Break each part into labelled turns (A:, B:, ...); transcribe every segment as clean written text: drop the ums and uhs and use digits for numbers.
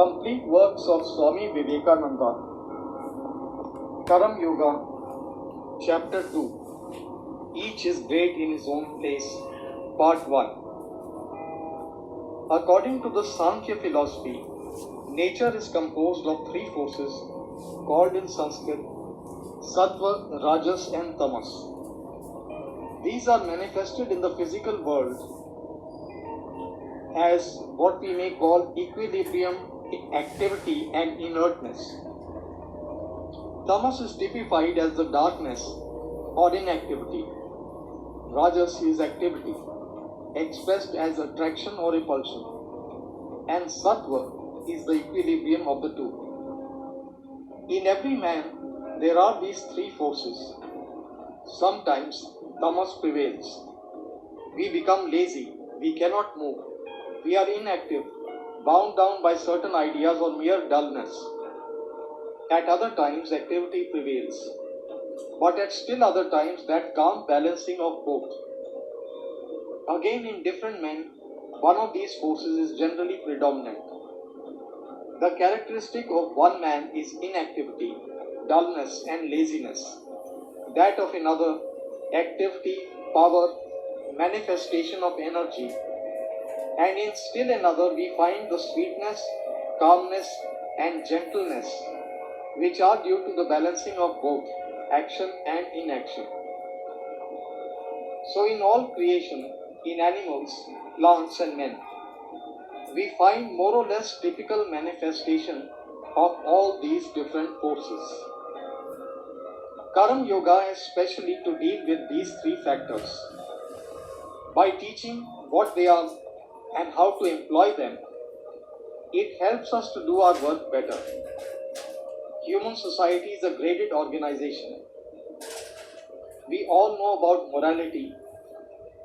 A: Complete works of Swami Vivekananda. Karam Yoga, Chapter 2. Each is great in his own place. Part 1. According to the Sankhya philosophy, nature is composed of three forces called in Sanskrit Sattva, Rajas and Tamas. These are manifested in the physical world as what we may call equilibrium, activity and inertness. Tamas is typified as the darkness or inactivity. Rajas is activity, expressed as attraction or repulsion. And Sattva is the equilibrium of the two. In every man, there are these three forces. Sometimes Tamas prevails. We become lazy, we cannot move, we are inactive, bound down by certain ideas or mere dullness. At other times, activity prevails, but at still other times, that calm balancing of both. Again, in different men, one of these forces is generally predominant. The characteristic of one man is inactivity, dullness, and laziness. That of another, activity, power, manifestation of energy. And in still another, we find the sweetness, calmness, and gentleness, which are due to the balancing of both action and inaction. So, in all creation, in animals, plants, and men, we find more or less typical manifestation of all these different forces. Karam Yoga is specially to deal with these three factors. By teaching what they are and how to employ them, it helps us to do our work better. Human society is a graded organization. We all know about morality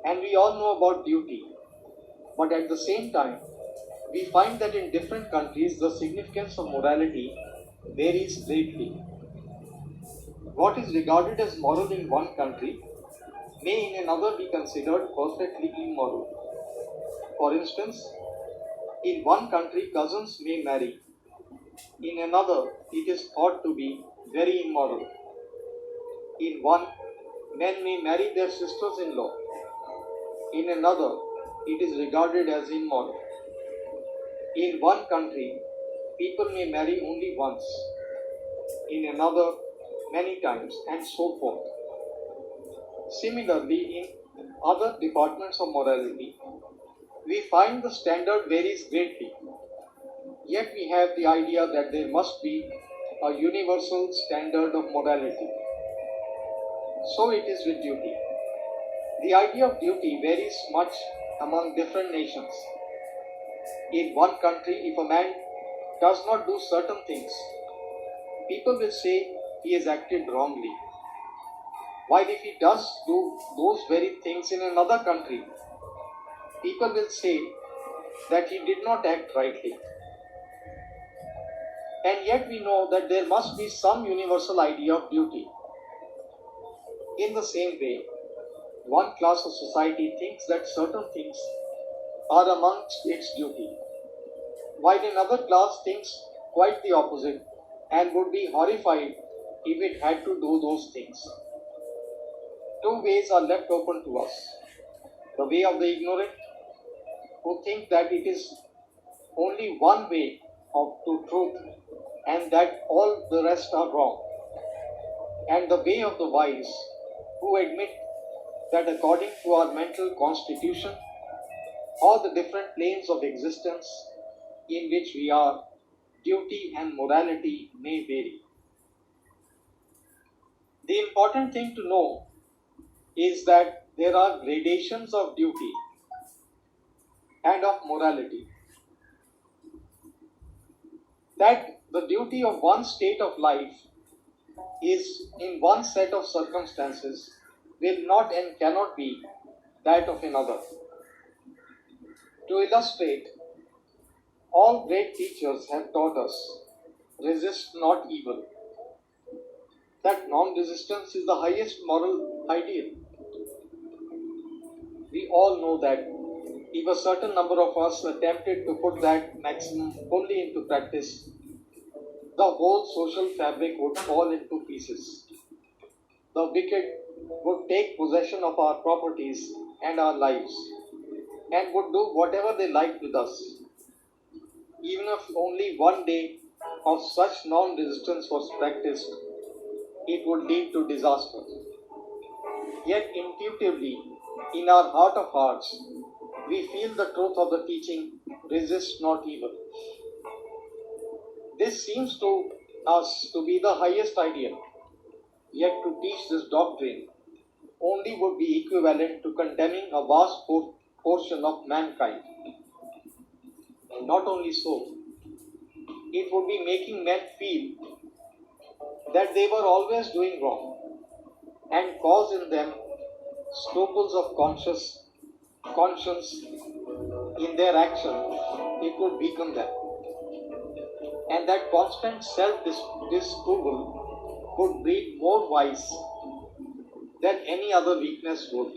A: and we all know about duty, but at the same time, we find that in different countries the significance of morality varies greatly. What is regarded as moral in one country may in another be considered perfectly immoral. For instance, in one country cousins may marry, in another it is thought to be very immoral. In one, men may marry their sisters-in-law, in another it is regarded as immoral. In one country, people may marry only once, in another many times, and so forth. Similarly, in other departments of morality, we find the standard varies greatly. Yet we have the idea that there must be a universal standard of morality. So it is with duty. The idea of duty varies much among different nations. In one country, if a man does not do certain things, people will say he has acted wrongly. While if he does do those very things in another country, people will say that he did not act rightly. And yet we know that there must be some universal idea of duty. In the same way, one class of society thinks that certain things are amongst its duty, while another class thinks quite the opposite and would be horrified if it had to do those things. Two ways are left open to us. The way of the ignorant, who think that it is only one way to truth and that all the rest are wrong. And the way of the wise, who admit that according to our mental constitution, all the different planes of existence in which we are, duty and morality may vary. The important thing to know is that there are gradations of duty and of morality. That the duty of one state of life is in one set of circumstances will not and cannot be that of another. To illustrate, all great teachers have taught us, resist not evil. That non-resistance is the highest moral ideal. We all know that If a certain number of us attempted to put that maximum fully into practice, the whole social fabric would fall into pieces. The wicked would take possession of our properties and our lives and would do whatever they liked with us. Even if only one day of such non resistance was practiced, it would lead to disaster. Yet, intuitively, in our heart of hearts, we feel the truth of the teaching resist not evil. This seems to us to be the highest ideal, yet to teach this doctrine only would be equivalent to condemning a vast portion of mankind. And not only so, it would be making men feel that they were always doing wrong and cause in them scruples of conscience in their action. It would weaken them. And that constant self-disapproval would breed more vice than any other weakness would.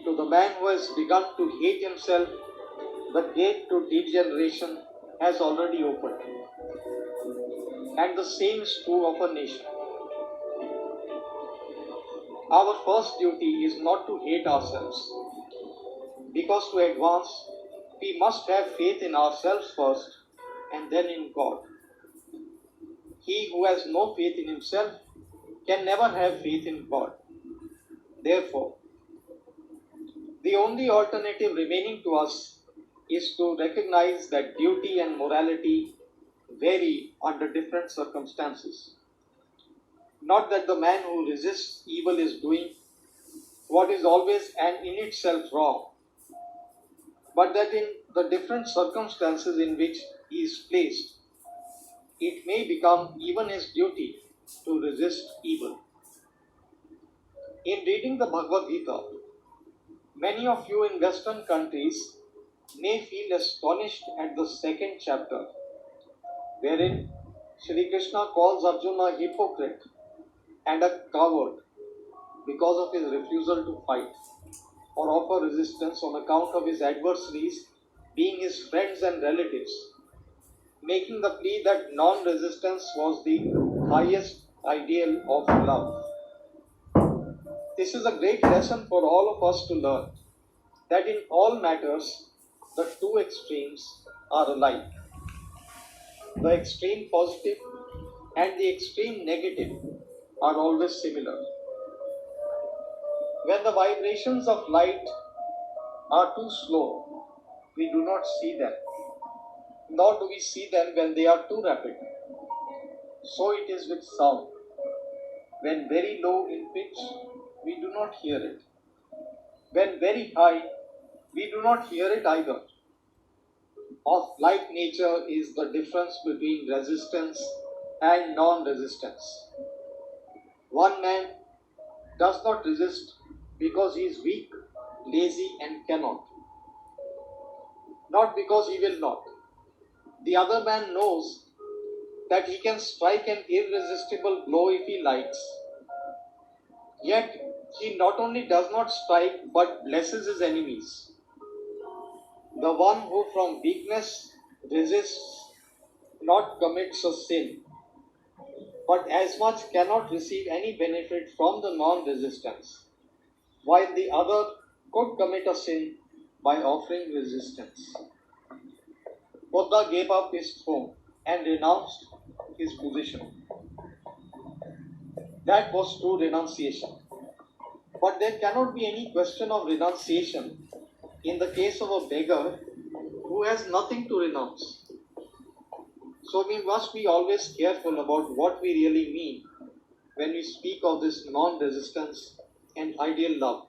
A: To the man who has begun to hate himself, the gate to degeneration has already opened. And the same is true of a nation. Our first duty is not to hate ourselves, because to advance, we must have faith in ourselves first and then in God. He who has no faith in himself can never have faith in God. Therefore, the only alternative remaining to us is to recognize that duty and morality vary under different circumstances. Not that the man who resists evil is doing what is always and in itself wrong, but that in the different circumstances in which he is placed, it may become even his duty to resist evil. In reading the Bhagavad Gita, many of you in Western countries may feel astonished at the second chapter, wherein Shri Krishna calls Arjuna a hypocrite and a coward because of his refusal to fight or offer resistance on account of his adversaries being his friends and relatives, making the plea that non-resistance was the highest ideal of love. This is a great lesson for all of us to learn, that in all matters, the two extremes are alike. The extreme positive and the extreme negative are always similar. When the vibrations of light are too slow, we do not see them, nor do we see them when they are too rapid. So it is with sound. When very low in pitch, we do not hear it. When very high, we do not hear it either. Of like nature is the difference between resistance and non-resistance. One man does not resist because he is weak, lazy, and cannot. Not because he will not. The other man knows that he can strike an irresistible blow if he likes. Yet he not only does not strike but blesses his enemies. The one who from weakness resists not commits a sin, but as much cannot receive any benefit from the non-resistance, while the other could commit a sin by offering resistance. Buddha gave up his throne and renounced his position. That was true renunciation. But there cannot be any question of renunciation in the case of a beggar who has nothing to renounce. So we must be always careful about what we really mean when we speak of this non-resistance and ideal love.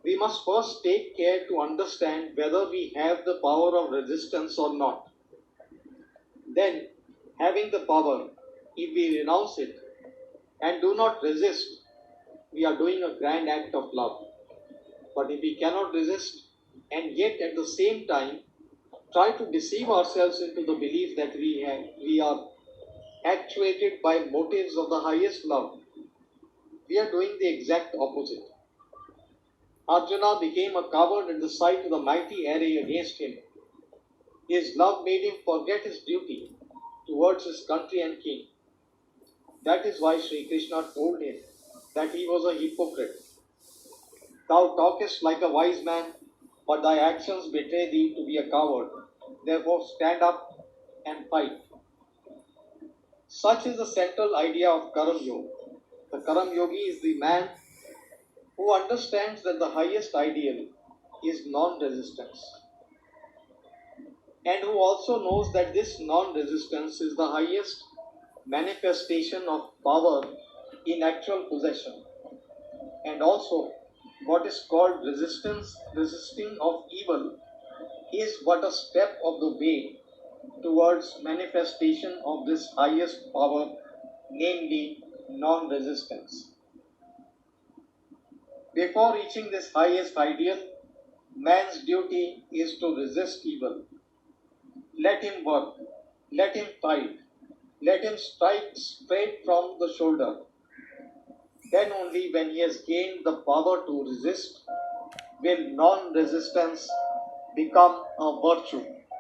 A: We must first take care to understand whether we have the power of resistance or not. Then, having the power, if we renounce it and do not resist, we are doing a grand act of love. But if we cannot resist and yet at the same time try to deceive ourselves into the belief that we are actuated by motives of the highest love, we are doing the exact opposite. Arjuna became a coward at the sight of the mighty array against him. His love made him forget his duty towards his country and king. That is why Sri Krishna told him that he was a hypocrite. Thou talkest like a wise man, but thy actions betray thee to be a coward. Therefore stand up and fight. Such is the central idea of Karam Yoga. The Karam Yogi is the man who understands that the highest ideal is non-resistance, and who also knows that this non-resistance is the highest manifestation of power in actual possession, and also what is called resisting of evil is but a step of the way towards manifestation of this highest power, namely non-resistance. Before reaching this highest ideal, man's duty is to resist evil. Let him work, let him fight, let him strike straight from the shoulder. Then only when he has gained the power to resist will non-resistance become a virtue.